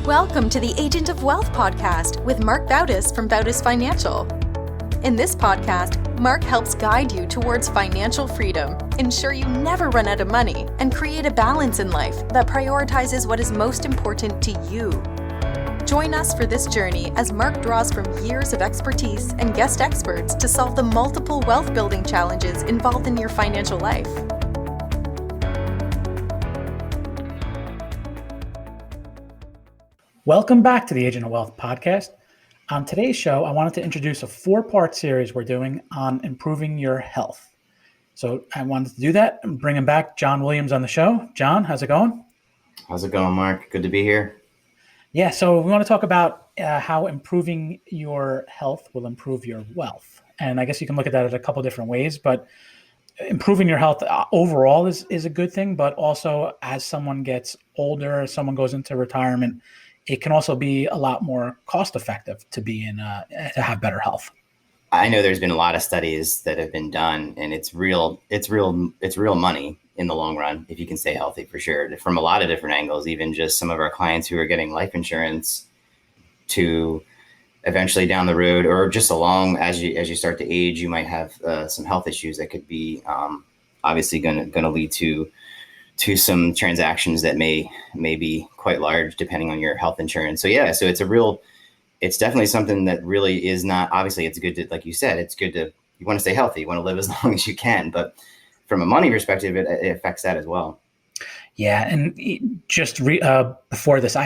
Welcome to the Agent of Wealth podcast with Marc Bautis from Bautis Financial. In this podcast, Marc helps guide you towards financial freedom, ensure you never run out of money, and create a balance in life that prioritizes what is most important to you. Join us for this journey as Marc draws from years of expertise and guest experts to solve the multiple wealth building challenges involved in your financial life. Welcome back to the Agent of Wealth podcast. On today's show, I wanted to introduce a 4-part series we're doing on improving your health. So I wanted to do that and bring back John Williams on the show. John, how's it going? How's it going, Mark? Good to be here. Yeah, so we want to talk about how improving your health will improve your wealth. And I guess you can look at that in a couple different ways, but improving your health overall is a good thing, but also as someone gets older, as someone goes into retirement, it can also be a lot more cost effective to be to have better health. I know there's been a lot of studies that have been done, and it's real money in the long run if you can stay healthy, for sure, from a lot of different angles. Even just some of our clients who are getting life insurance to eventually down the road, or just along as you start to age, you might have some health issues that could be obviously going to lead to some transactions that may be quite large depending on your health insurance. So yeah, so it's definitely something that really is not, obviously it's good to, like you said, you want to stay healthy, you want to live as long as you can, but from a money perspective, it affects that as well. Yeah. And just before this,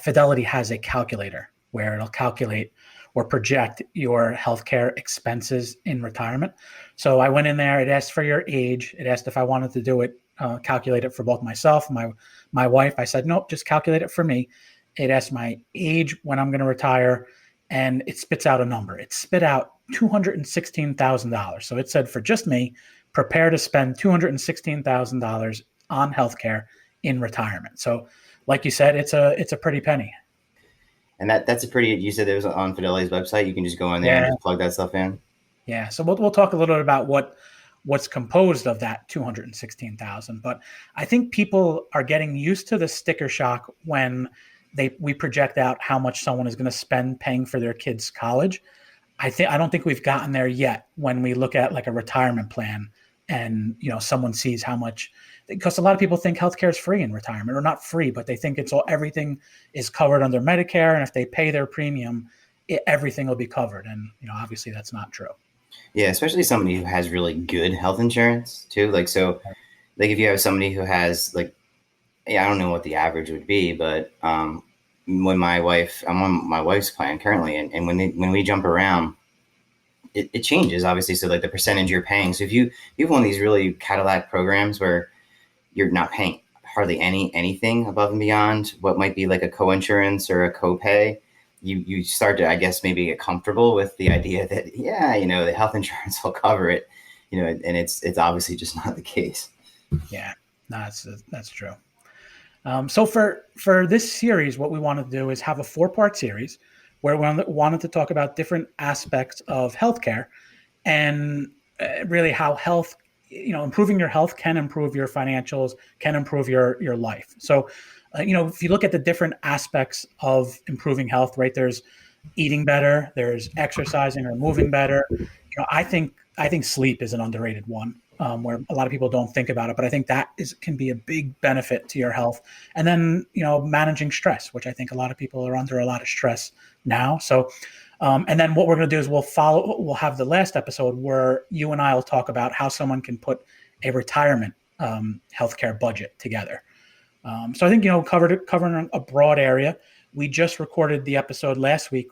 Fidelity has a calculator where it'll calculate or project your healthcare expenses in retirement. So I went in there, it asked for your age. It asked if I wanted to do it, calculate it for both myself and my wife. I said, nope, just calculate it for me. It asked my age when I'm going to retire, and it spits out a number. It spit out $216,000. So it said, for just me, prepare to spend $216,000 on healthcare in retirement. So like you said, it's a pretty penny. And that's you said it was on Fidelity's website. You can just go in there and just plug that stuff in. Yeah. So we'll talk a little bit about what's composed of that $216,000. But I think people are getting used to the sticker shock when we project out how much someone is going to spend paying for their kids' college. I don't think we've gotten there yet when we look at like a retirement plan and, someone sees how much, because a lot of people think healthcare is free in retirement, or not free, but they think everything is covered under Medicare. And if they pay their premium, everything will be covered. And, obviously that's not true. Yeah, especially somebody who has really good health insurance too. Like, so like if you have somebody who has I don't know what the average would be, but I'm on my wife's plan currently. And when we jump around, it changes obviously. So like the percentage you're paying. So if you have one of these really Cadillac programs where you're not paying hardly anything above and beyond what might be like a co-insurance or a copay, you start to, I guess, maybe get comfortable with the idea that, the health insurance will cover it, and it's obviously just not the case. Yeah, no, that's true. So for this series, what we want to do is have a 4-part series where we wanted to talk about different aspects of healthcare and really how health, improving your health can improve your financials, can improve your life. So, if you look at the different aspects of improving health, right, there's eating better, there's exercising or moving better. I think sleep is an underrated one, where a lot of people don't think about it, but I think that can be a big benefit to your health. And then, managing stress, which I think a lot of people are under a lot of stress now. So, and then what we're going to do is we'll have the last episode where you and I will talk about how someone can put a retirement healthcare budget together. So I think, covering a broad area. We just recorded the episode last week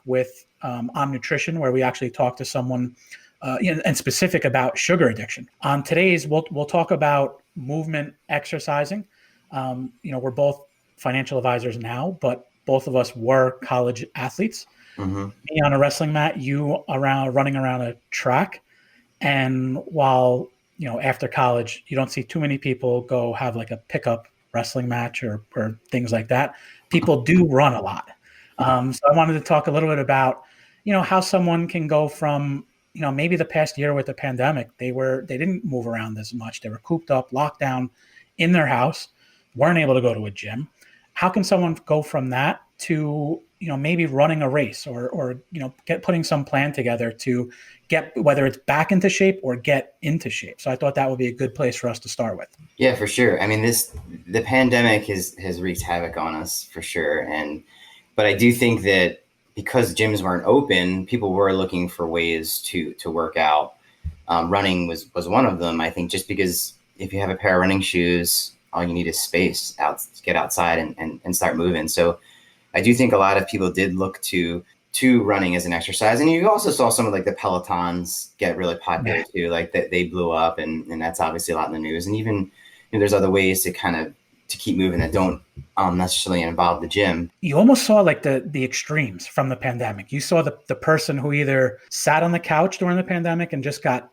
on nutrition, where we actually talked to someone and specific about sugar addiction. On today's, we'll talk about movement, exercising. We're both financial advisors now, but both of us were college athletes. Mm-hmm. Me on a wrestling mat, you running around a track. And while, after college, you don't see too many people go have like a pickup wrestling match or things like that. People do run a lot. So I wanted to talk a little bit about, how someone can go from, maybe the past year with the pandemic, they didn't move around as much. They were cooped up, locked down in their house, weren't able to go to a gym. how can someone go from that to, maybe running a race or putting some plan together to get, whether it's back into shape or get into shape. So I thought that would be a good place for us to start with. Yeah, for sure. I mean, the pandemic has wreaked havoc on us for sure. But I do think that because gyms weren't open, people were looking for ways to work out. Running was one of them. I think just because if you have a pair of running shoes, all you need is space out to get outside and start moving. So I do think a lot of people did look to running as an exercise. And you also saw some of like the Pelotons get really popular too, like that they blew up and that's obviously a lot in the news. And even there's other ways to kind of to keep moving that don't necessarily involve the gym. You almost saw like the extremes from the pandemic. You saw the person who either sat on the couch during the pandemic and just got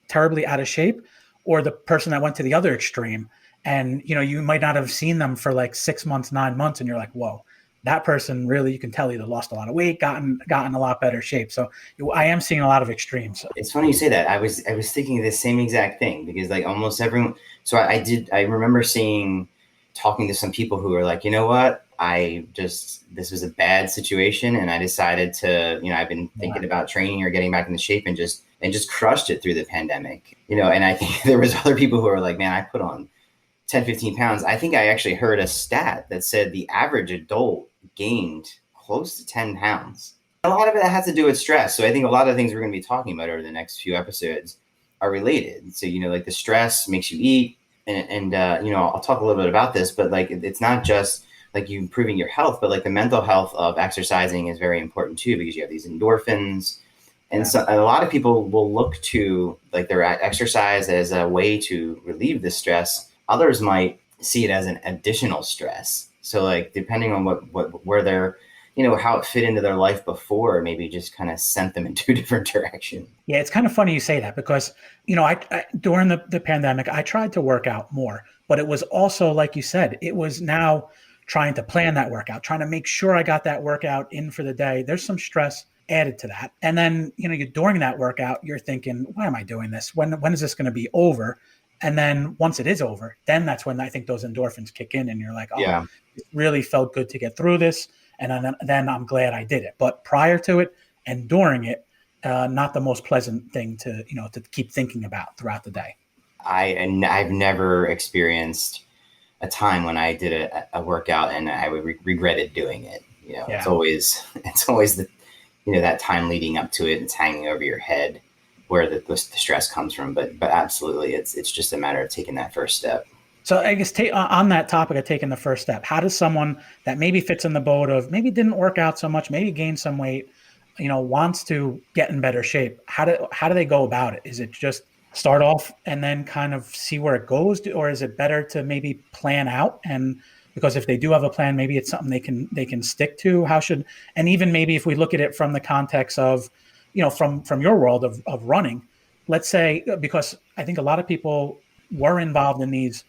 terribly out of shape, or the person that went to the other extreme. And, you might not have seen them for like 6 months, 9 months. And you're like, whoa, that person really, you can tell either lost a lot of weight, gotten a lot better shape. So I am seeing a lot of extremes. It's funny you say that. I was thinking the same exact thing because like almost everyone. So I remember talking to some people who were like, you know what, this was a bad situation. And I decided to, I've been thinking about training or getting back into shape and just crushed it through the pandemic, and I think there was other people who were like, man, I put on 10, 15 pounds. I think I actually heard a stat that said the average adult gained close to 10 pounds. A lot of it has to do with stress. So I think a lot of things we're going to be talking about over the next few episodes are related. So, like the stress makes you eat and I'll talk a little bit about this, but like, it's not just like you improving your health, but like the mental health of exercising is very important too, because you have these endorphins. And so a lot of people will look to like their exercise as a way to relieve the stress. Others might see it as an additional stress. So like, depending on where they're, how it fit into their life before, maybe just kind of sent them in two different directions. Yeah, it's kind of funny you say that because, I during the pandemic, I tried to work out more, but it was also, like you said, it was now trying to plan that workout, trying to make sure I got that workout in for the day. There's some stress added to that. And then, during that workout, you're thinking, why am I doing this? When is this going to be over? And then once it is over, then that's when I think those endorphins kick in and you're like, oh, yeah, it really felt good to get through this. And then I'm glad I did it. But prior to it and during it, not the most pleasant thing to keep thinking about throughout the day. I've never experienced a time when I did a workout and I regretted doing it. It's always the, that time leading up to it, it's hanging over your head where the stress comes from. But absolutely, it's just a matter of taking that first step. So I guess on that topic of taking the first step, how does someone that maybe fits in the boat of maybe didn't work out so much, maybe gained some weight, wants to get in better shape? How do they go about it? Is it just start off and then kind of see where it goes, or is it better to maybe plan out? And because if they do have a plan, maybe it's something they can stick to. And even maybe if we look at it from the context of, from your world of running, let's say, because I think a lot of people were involved in these,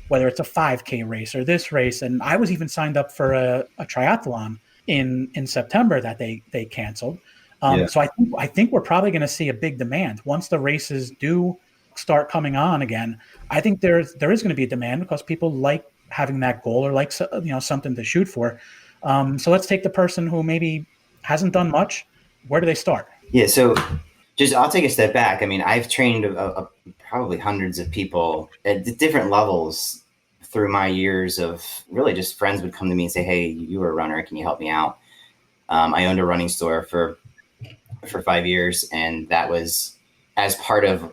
whether it's a 5K race or this race. And I was even signed up for a triathlon in September that they canceled. So I think we're probably going to see a big demand once the races do start coming on again. I think there is going to be a demand because people like having that goal or like, something to shoot for. So let's take the person who maybe hasn't done much. Where do they start? Yeah. So I'll take a step back. I mean, I've trained probably hundreds of people at different levels through my years of really just friends would come to me and say, hey, you were a runner. Can you help me out? I owned a running store for 5 years. And that was as part of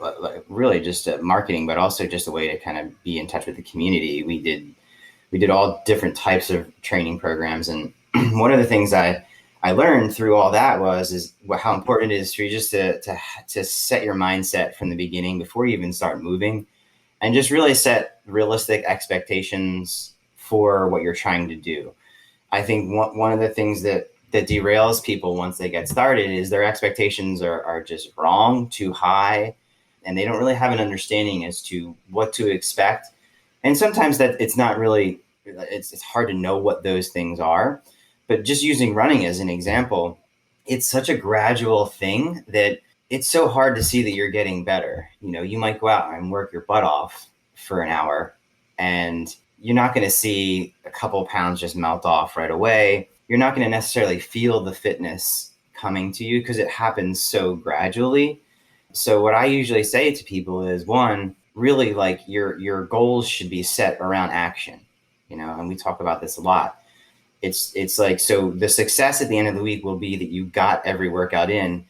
really just marketing, but also just a way to kind of be in touch with the community. We did all different types of training programs. And one of the things I learned through all that is how important it is for you just to set your mindset from the beginning before you even start moving, and just really set realistic expectations for what you're trying to do. I think one of the things that derails people once they get started is their expectations are just wrong, too high, and they don't really have an understanding as to what to expect. And sometimes that it's not really, it's hard to know what those things are. But just using running as an example, it's such a gradual thing that it's so hard to see that you're getting better. You might go out and work your butt off for an hour and you're not going to see a couple of pounds just melt off right away. You're not going to necessarily feel the fitness coming to you because it happens so gradually. So what I usually say to people is, one, really like your goals should be set around action, and we talk about this a lot. It's like, so the success at the end of the week will be that you got every workout in.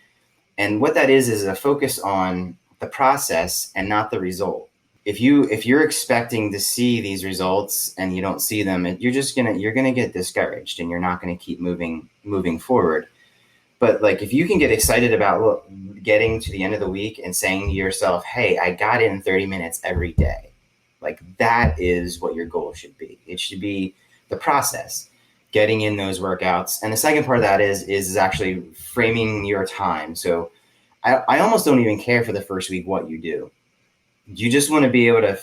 And what that is a focus on the process and not the result. If you're expecting to see these results and you don't see them, you're gonna get discouraged and you're not gonna keep moving forward. But like, if you can get excited about getting to the end of the week and saying to yourself, hey, I got in 30 minutes every day, like that is what your goal should be. It should be the process, getting in those workouts. And the second part of that is actually framing your time. So I almost don't even care for the first week what you do. You just want to be able to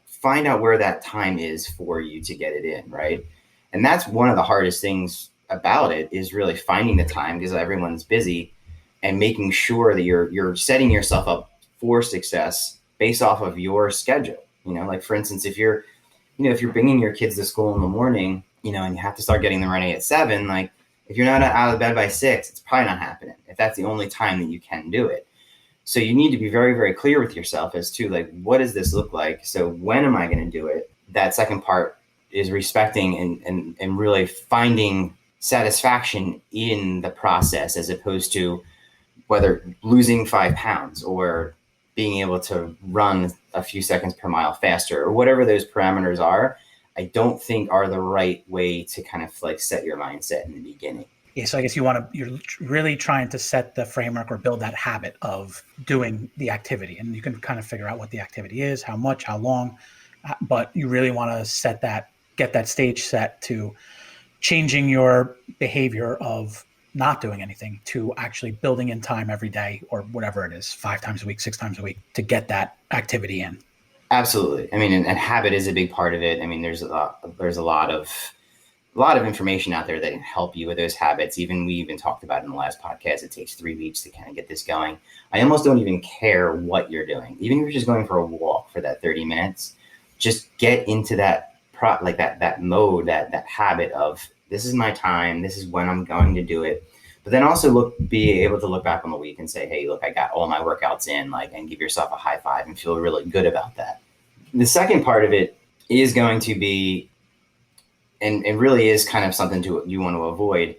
find out where that time is for you to get it in, right? And that's one of the hardest things about it, is really finding the time, because everyone's busy, and making sure that you're setting yourself up for success based off of your schedule. Like for instance, if you're bringing your kids to school in the morning, and you have to start getting them ready at 7, like if you're not out of bed by 6, it's probably not happening if that's the only time that you can do it. So you need to be very, very clear with yourself as to like, what does this look like? So when am I going to do it? That second part is respecting and really finding satisfaction in the process, as opposed to whether losing 5 pounds or being able to run a few seconds per mile faster, or whatever those parameters are, I don't think are the right way to kind of like set your mindset in the beginning. Yeah, so I guess you're really trying to set the framework or build that habit of doing the activity, and you can kind of figure out what the activity is, how much, how long, but you really want to get that stage set to changing your behavior of not doing anything to actually building in time every day, or whatever it is, 5 times a week, 6 times a week, to get that activity in. Absolutely. I mean, and habit is a big part of it. I mean, there's a lot of information out there that can help you with those habits. We even talked about in the last podcast, it takes 3 weeks to kind of get this going. I almost don't even care what you're doing. Even if you're just going for a walk for that 30 minutes, just get into that that mode, that habit of, this is my time, this is when I'm going to do it. But then also be able to look back on the week and say, hey, look, I got all my workouts in, and give yourself a high five and feel really good about that. The second part of it is going to be, and really is kind of something you want to avoid,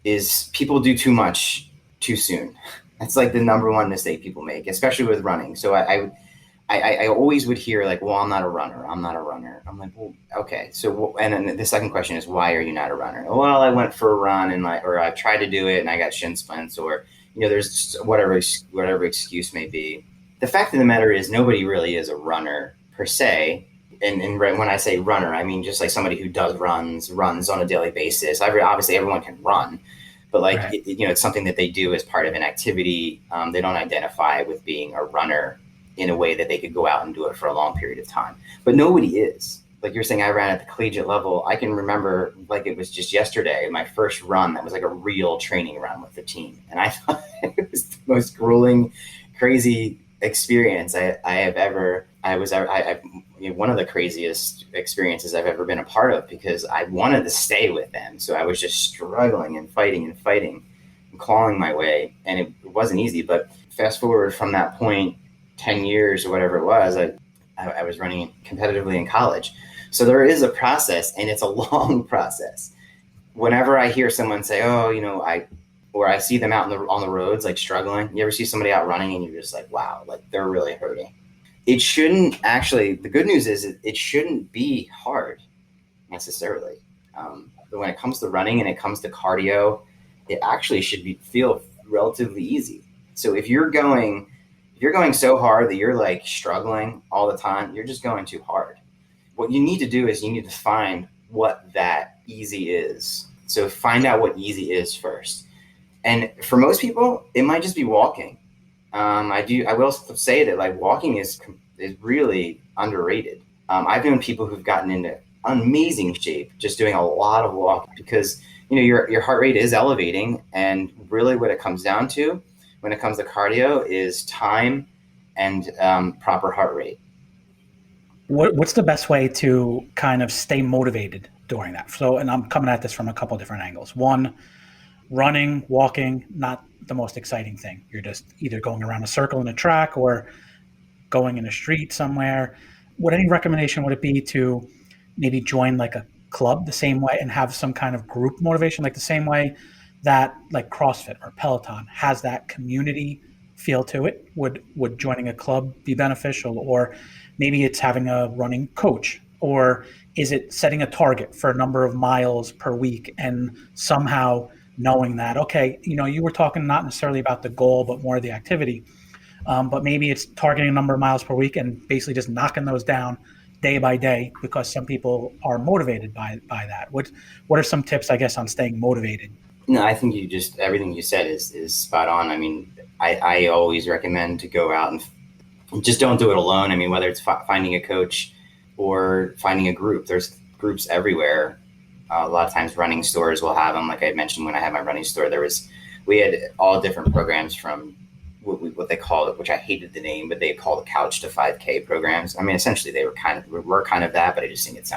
is people do too much too soon. That's like the number one mistake people make, especially with running. So I always would hear like, well, I'm not a runner. I'm like, well, okay. So, and then the second question is, why are you not a runner? Well, I went for a run or I tried to do it and I got shin splints, or, there's whatever excuse may be. The fact of the matter is, nobody really is a runner per se. And when I say runner, I mean just like somebody who does runs on a daily basis. Obviously everyone can run, but right. It's something that they do as part of an activity. They don't identify with being a runner in a way that they could go out and do it for a long period of time. But nobody is. Like you're saying, I ran at the collegiate level. I can remember like it was just yesterday, my first run that was like a real training run with the team. And I thought it was the most grueling, crazy experience one of the craziest experiences I've ever been a part of, because I wanted to stay with them. So I was just struggling and fighting and clawing my way. And it wasn't easy, but fast forward from that point, 10 years or whatever it was, I was running competitively in college. So there is a process, and it's a long process. Whenever I hear someone say, or I see them out on the roads, like struggling, you ever see somebody out running and you're just like, wow, like they're really hurting. It shouldn't actually, the good news is it shouldn't be hard necessarily. But when it comes to running and it comes to cardio, it actually should feel relatively easy. So if you're going so hard that you're like struggling all the time, you're just going too hard. What you need to do is you need to find what that easy is. So find out what easy is first. And for most people, it might just be walking. I will say that like walking is really underrated. I've known people who've gotten into amazing shape just doing a lot of walking, because your heart rate is elevating, and really what it comes down to when it comes to cardio is time and proper heart rate. What's the best way to kind of stay motivated during that? So, and I'm coming at this from a couple different angles. One, running, walking, not the most exciting thing. You're just either going around a circle in a track or going in a street somewhere. What any recommendation would it be to maybe join like a club the same way and have some kind of group motivation, like the same way that like CrossFit or Peloton has that community feel to it? Would joining a club be beneficial? Or maybe it's having a running coach, or is it setting a target for a number of miles per week and somehow knowing that, okay, you were talking not necessarily about the goal, but more the activity. But maybe it's targeting a number of miles per week and basically just knocking those down day by day, because some people are motivated by that. What are some tips, I guess, on staying motivated? No, I think everything you said is spot on. I mean, I always recommend to go out and just don't do it alone. I mean, whether it's finding a coach or finding a group, there's groups everywhere. A lot of times running stores will have them. Like I mentioned, when I had my running store, we had all different programs, from what they call it, which I hated the name, but they call the couch to 5K programs. I mean, essentially they were kind of that, but I just think it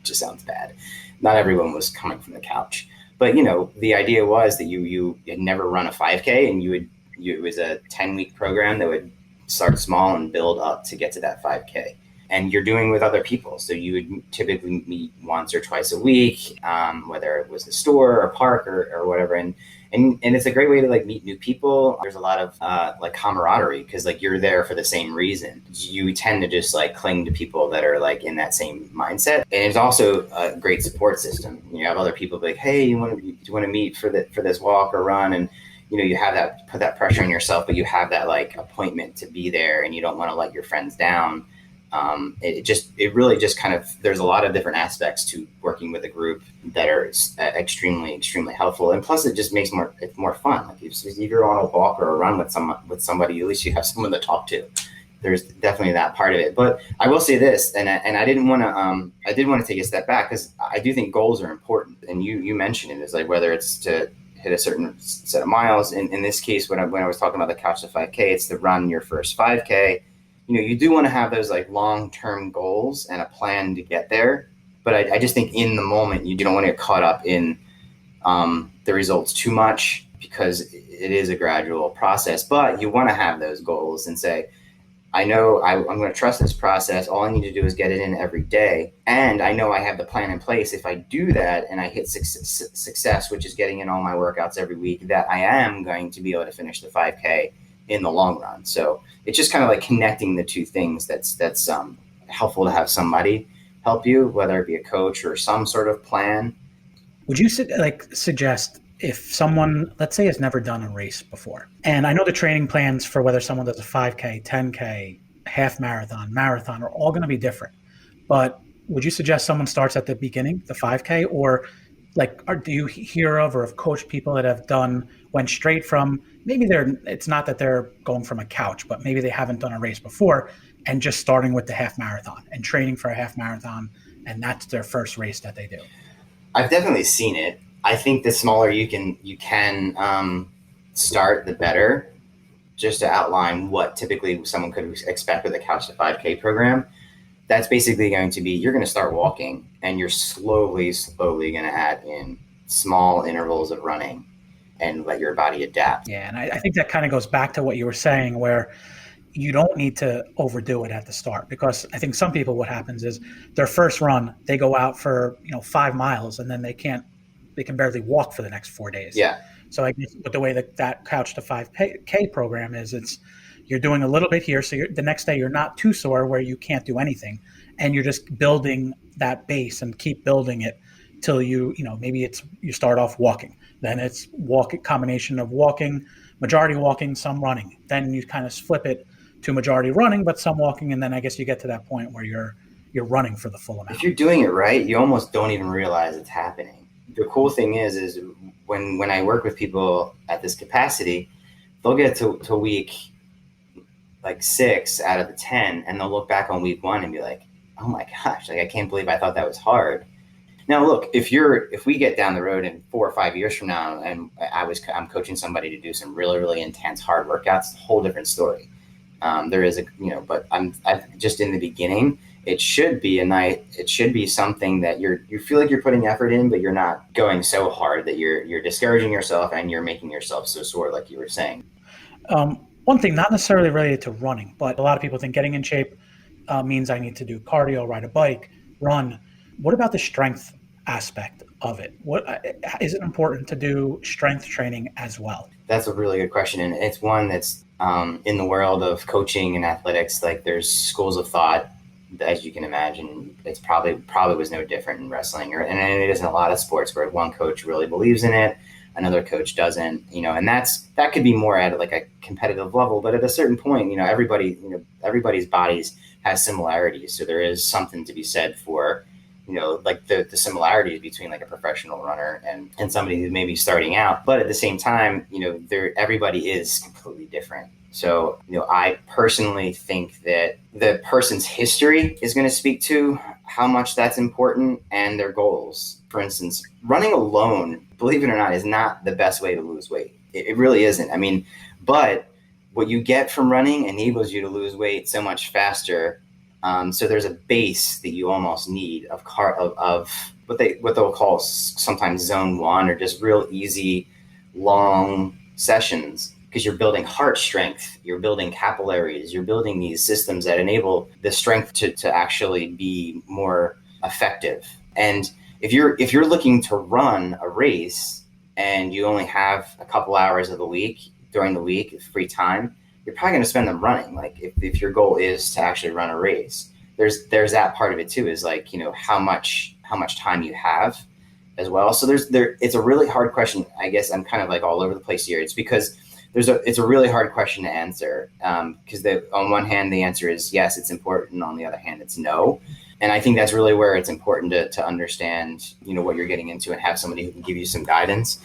just sounds bad. Not everyone was coming from the couch, but the idea was that you had never run a 5K, and it was a 10-week program that would start small and build up to get to that 5K. And you're doing with other people. So you would typically meet once or twice a week, whether it was a store or a park or whatever. And it's a great way to like meet new people. There's a lot of like camaraderie, because like you're there for the same reason. You tend to just like cling to people that are like in that same mindset. And it's also a great support system. You have other people be like, hey, do you want to meet for this walk or run? And you have put that pressure on yourself, but you have that like appointment to be there, and you don't want to let your friends down. It really just kind of, there's a lot of different aspects to working with a group that are extremely, extremely helpful. And plus it just makes it more fun. Like if you're on a walk or a run with somebody, at least you have someone to talk to. There's definitely that part of it. But I will say this, and I didn't want to take a step back, because I do think goals are important. And you mentioned it, is like whether it's to hit a certain set of miles. In this case, when I was talking about the couch to 5K, it's to run your first 5K. You do want to have those like long-term goals and a plan to get there. But I just think in the moment, you don't want to get caught up in the results too much, because it is a gradual process. But you want to have those goals and say, I know I'm going to trust this process. All I need to do is get it in every day. And I know I have the plan in place. If I do that and I hit success, which is getting in all my workouts every week, that I am going to be able to finish the 5K in the long run. So it's just kind of like connecting the two things. That's helpful to have somebody help you, whether it be a coach or some sort of plan. Would you suggest, if someone, let's say, has never done a race before, and I know the training plans for whether someone does a 5K, 10K, half marathon are all going to be different, but would you suggest someone starts at the beginning, the 5K, or do you hear of or have coached people that went straight from, maybe it's not that they're going from a couch, but maybe they haven't done a race before and just starting with the half marathon and training for a half marathon, and that's their first race that they do? I've definitely seen it. I think the smaller you can start, the better. Just to outline what typically someone could expect with a couch to 5K program, that's basically going to be, you're going to start walking, and you're slowly going to add in small intervals of running and let your body adapt. Yeah, and I think that kind of goes back to what you were saying, where you don't need to overdo it at the start, because I think some people, what happens is their first run, they go out for 5 miles, and then they can barely walk for the next 4 days. Yeah. So I guess with the way that couch to 5K program is, you're doing a little bit here, so the next day you're not too sore where you can't do anything, and you're just building that base and keep building it till maybe you start off walking, then it's combination of walking, majority walking, some running, then you kind of flip it to majority running, but some walking, and then I guess you get to that point where you're running for the full amount. If you're doing it right, you almost don't even realize it's happening. The cool thing is when I work with people at this capacity, they'll get to week like 6 out of the 10, and they'll look back on week 1 and be like, oh my gosh, like I can't believe I thought that was hard. Now look, if we get down the road in 4 or 5 years from now, and I'm coaching somebody to do some really, really intense hard workouts, it's a whole different story. There is but I just in the beginning, it should be something that you feel like you're putting effort in, but you're not going so hard that you're discouraging yourself and you're making yourself so sore, like you were saying. One thing, not necessarily related to running, but a lot of people think getting in shape means I need to do cardio, ride a bike, run. What about the strength aspect of it? Is it important to do strength training as well? That's a really good question, and it's one that's in the world of coaching and athletics. Like, there's schools of thought, as you can imagine. It's probably was no different in wrestling, and it is in a lot of sports where one coach really believes in it, another coach doesn't. And that could be more at like a competitive level, but at a certain point, everybody's bodies has similarities, so there is something to be said for like the similarities between like a professional runner and somebody who may be starting out. But at the same time, everybody is completely different. So, I personally think that the person's history is going to speak to how much that's important and their goals. For instance, running alone, believe it or not, is not the best way to lose weight. It really isn't. I mean, but what you get from running enables you to lose weight so much faster. So there's a base that you almost need of what they'll call sometimes zone 1, or just real easy, long sessions, because you're building heart strength, you're building capillaries, you're building these systems that enable the strength to actually be more effective. And if you're looking to run a race and you only have a couple hours of the week during the week, free time, you're probably going to spend them running. Like if your goal is to actually run a race, there's that part of it too, is like, how much time you have as well. So it's a really hard question. I guess I'm kind of like all over the place here. It's because it's a really hard question to answer. Because on one hand, the answer is yes, it's important. On the other hand, it's no. And I think that's really where it's important to understand, what you're getting into and have somebody who can give you some guidance.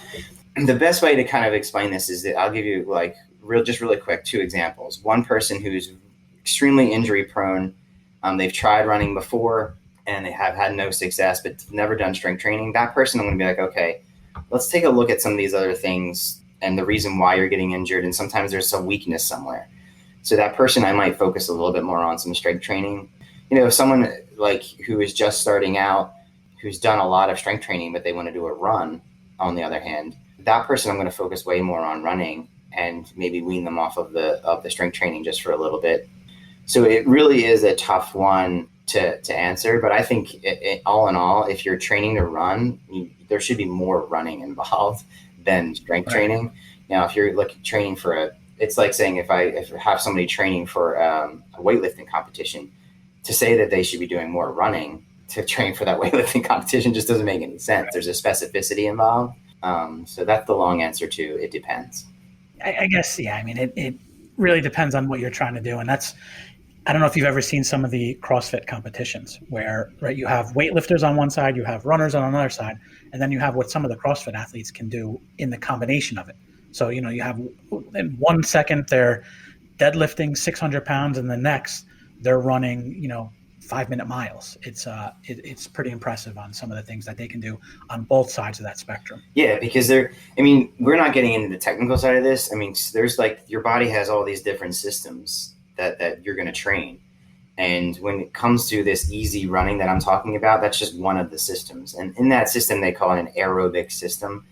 And the best way to kind of explain this is that I'll give you like really quick 2 examples. One person who's extremely injury prone, they've tried running before and they have had no success, but never done strength training. That person, I'm going to be like, okay, let's take a look at some of these other things and the reason why you're getting injured. And sometimes there's some weakness somewhere. So that person, I might focus a little bit more on some strength training. If someone like who is just starting out, who's done a lot of strength training, but they want to do a run, on the other hand, that person, I'm going to focus way more on running and maybe wean them off of the strength training just for a little bit. So it really is a tough one to answer, but I think all in all, if you're training to run, there should be more running involved than strength training. Now, if you're training for it's like saying if I have somebody training for a weightlifting competition, to say that they should be doing more running to train for that weightlifting competition just doesn't make any sense. There's a specificity involved. So that's the long answer to it depends. I guess, yeah. I mean, it really depends on what you're trying to do. And I don't know if you've ever seen some of the CrossFit competitions where, right, you have weightlifters on one side, you have runners on another side, and then you have what some of the CrossFit athletes can do in the combination of it. So, you have in 1 second they're deadlifting 600 pounds and the next they're running, 5-minute miles. It's pretty impressive on some of the things that they can do on both sides of that spectrum. Yeah, because we're not getting into the technical side of this. I mean, there's your body has all these different systems that you're going to train. And when it comes to this easy running that I'm talking about, that's just one of the systems. And in that system, they call it an aerobic system.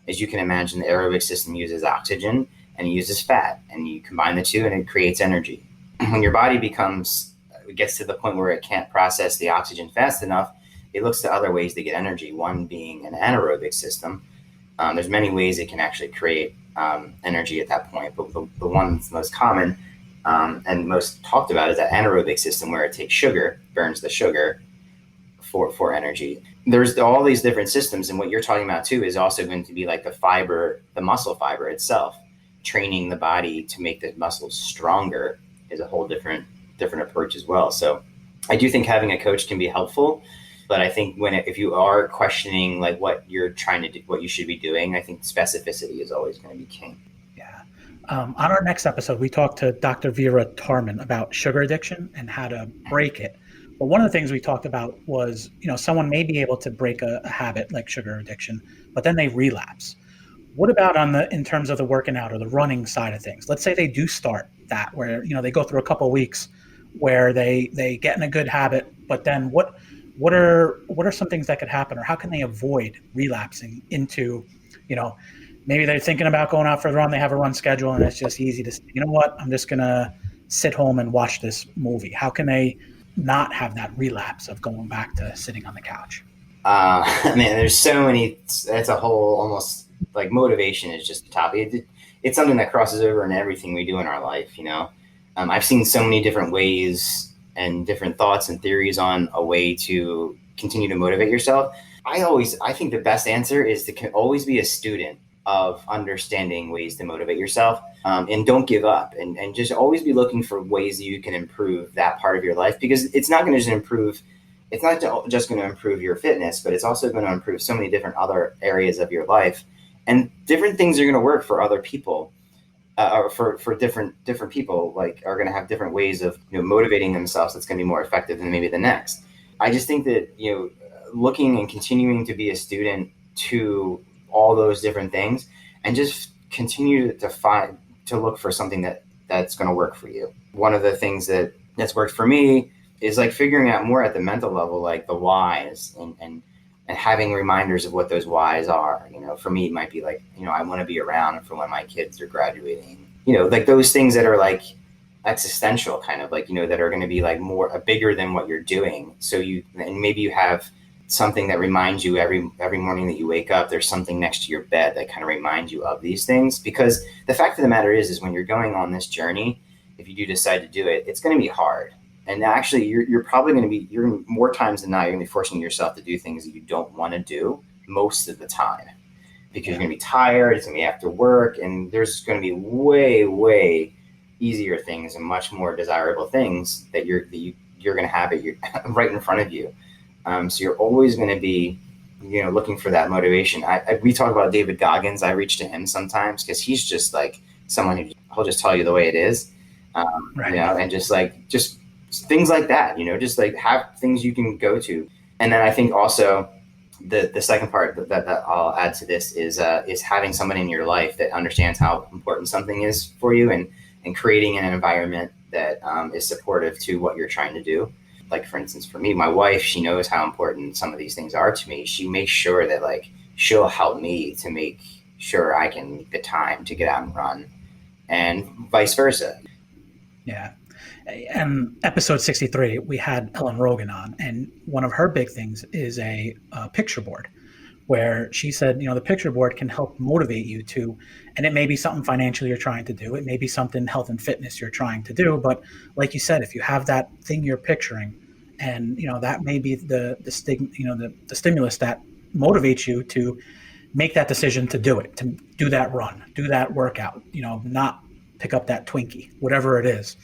As you can imagine, the aerobic system uses oxygen and it uses fat, and you combine the two and it creates energy. When your body gets to the point where it can't process the oxygen fast enough, it looks to other ways to get energy, one being an anaerobic system. There's many ways it can actually create energy at that point, but the one that's most common and most talked about is that anaerobic system, where it takes sugar, burns the sugar for energy. There's all these different systems, and what you're talking about too is also going to be like the muscle fiber itself. Training the body to make the muscles stronger is a whole different approach as well. So I do think having a coach can be helpful, but I think if you are questioning like what you're trying to do, what you should be doing, I think specificity is always going to be king. Yeah. On our next episode, we talked to Dr. Vera Tarman about sugar addiction and how to break it. But one of the things we talked about was, someone may be able to break a habit like sugar addiction, but then they relapse. What about in terms of the working out or the running side of things? Let's say they do start that, where, they go through a couple of weeks where they get in a good habit, but then what are some things that could happen, or how can they avoid relapsing into, maybe they're thinking about going out for a run, they have a run schedule, and it's just easy to say, you know what, I'm just going to sit home and watch this movie. How can they not have that relapse of going back to sitting on the couch? Man, there's so many. That's a whole, almost like, motivation is just the topic. It's something that crosses over in everything we do in our life. I've seen so many different ways and different thoughts and theories on a way to continue to motivate yourself. I think the best answer is to always be a student of understanding ways to motivate yourself, and don't give up, and just always be looking for ways that you can improve that part of your life, because it's not going to just improve. It's not just going to improve your fitness, but it's also going to improve so many different other areas of your life, and different things are going to work for other people, or for different people, like, are going to have different ways of motivating themselves that's going to be more effective than maybe the next. I just think that looking and continuing to be a student to all those different things, and just continue to look for something that's going to work for you. One of the things that's worked for me is like figuring out more at the mental level, like the whys, and having reminders of what those whys are. For me, it might be like, I want to be around for when my kids are graduating, like those things that are like existential, kind of like, that are going to be like more bigger than what you're doing. And maybe you have something that reminds you every morning that you wake up, there's something next to your bed that kind of reminds you of these things. Because the fact of the matter is when you're going on this journey, if you do decide to do it, it's going to be hard. And actually, you're probably going to be, more times than not, you're going to be forcing yourself to do things that you don't want to do most of the time, because you're going to be tired, it's going to be after work, and there's going to be way, way easier things and much more desirable things that you're going to have right in front of you. So you're always going to be, looking for that motivation. We talk about David Goggins. I reach to him sometimes because he's just like someone he'll just tell you the way it is, right. And just things like that, just like have things you can go to. And then I think also the second part that I'll add to this is having somebody in your life that understands how important something is for you, and creating an environment that is supportive to what you're trying to do. Like, for instance, for me, my wife, she knows how important some of these things are to me. She makes sure that like she'll help me to make sure I can make the time to get out and run, and vice versa. Yeah. And episode 63, we had Ellen Rogan on, and one of her big things is a picture board, where she said, the picture board can help motivate you to, and it may be something financial you're trying to do. It may be something health and fitness you're trying to do. But like you said, if you have that thing you're picturing, and, that may be the stimulus that motivates you to make that decision to do it, to do that run, do that workout, not pick up that Twinkie, whatever it is.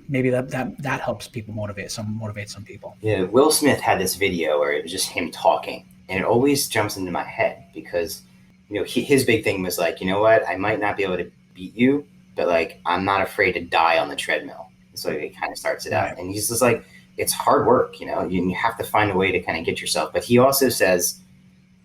Maybe that helps people motivate some people. Yeah, Will Smith had this video where it was just him talking, and it always jumps into my head because, his big thing was like, what, I might not be able to beat you, but like, I'm not afraid to die on the treadmill. So it kind of starts it out. Right. And he's just like, it's hard work, you have to find a way to kind of get yourself. But he also says,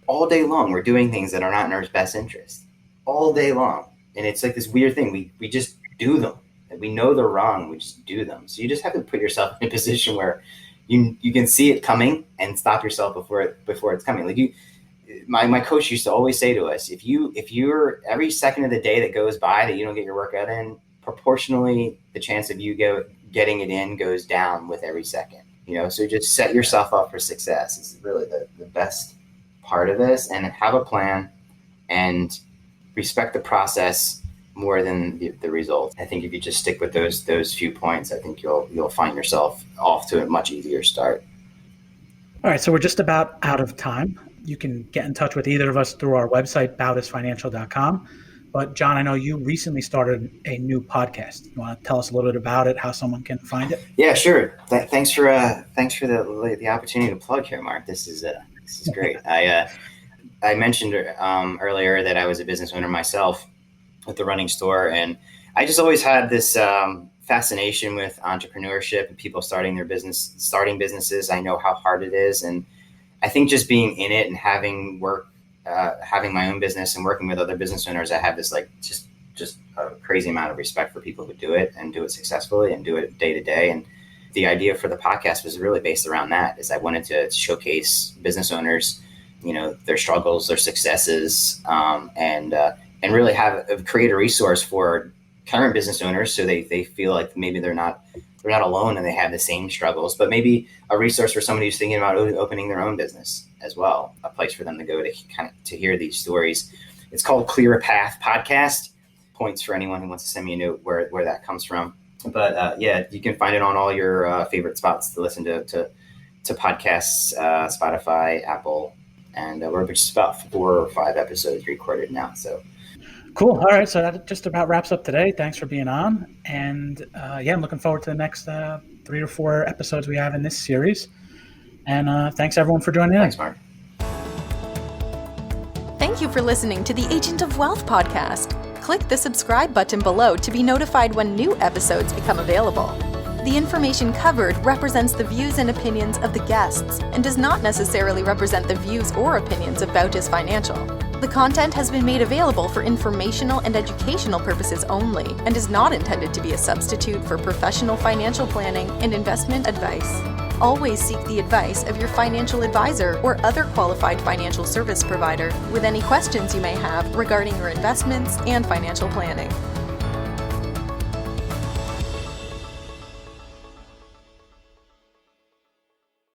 all day long, we're doing things that are not in our best interest all day long. And it's like this weird thing. We just do them. We know they're wrong. We just do them. So you just have to put yourself in a position where you can see it coming and stop yourself before it's coming. Like my coach used to always say to us, if you're every second of the day that goes by that you don't get your workout in, proportionally the chance of you getting it in goes down with every second. So just set yourself up for success. It's really the best part of this, and have a plan and respect the process more than the result. I think if you just stick with those few points, I think you'll find yourself off to a much easier start. All right, so we're just about out of time. You can get in touch with either of us through our website, bautisfinancial.com. But John, I know you recently started a new podcast. You want to tell us a little bit about it, how someone can find it? Yeah, sure. Thanks for the opportunity to plug here, Mark. This is great. I mentioned earlier that I was a business owner myself with the running store, and I just always had this fascination with entrepreneurship and people starting businesses. I know how hard it is, and I think just being in it and having my own business and working with other business owners, I have this like just just a crazy amount of respect for people who do it and do it successfully and do it day to day. And the idea for the podcast was really based around that, is I wanted to showcase business owners, their struggles, their successes, and really create a resource for current business owners, so they feel like maybe they're not alone and they have the same struggles, but maybe a resource for somebody who's thinking about opening their own business as well, a place for them to go to hear these stories. It's called Clear a Path Podcast. Points for anyone who wants to send me a note where that comes from. But you can find it on all your favorite spots to listen to podcasts, Spotify, Apple, and we're just about 4 or 5 episodes recorded now. So cool. All right. So that just about wraps up today. Thanks for being on. And I'm looking forward to the next 3 or 4 episodes we have in this series. And thanks everyone for joining in. Thanks, Mark. Thank you for listening to the Agent of Wealth podcast. Click the subscribe button below to be notified when new episodes become available. The information covered represents the views and opinions of the guests and does not necessarily represent the views or opinions of Bautis Financial. The content has been made available for informational and educational purposes only and is not intended to be a substitute for professional financial planning and investment advice. Always seek the advice of your financial advisor or other qualified financial service provider with any questions you may have regarding your investments and financial planning.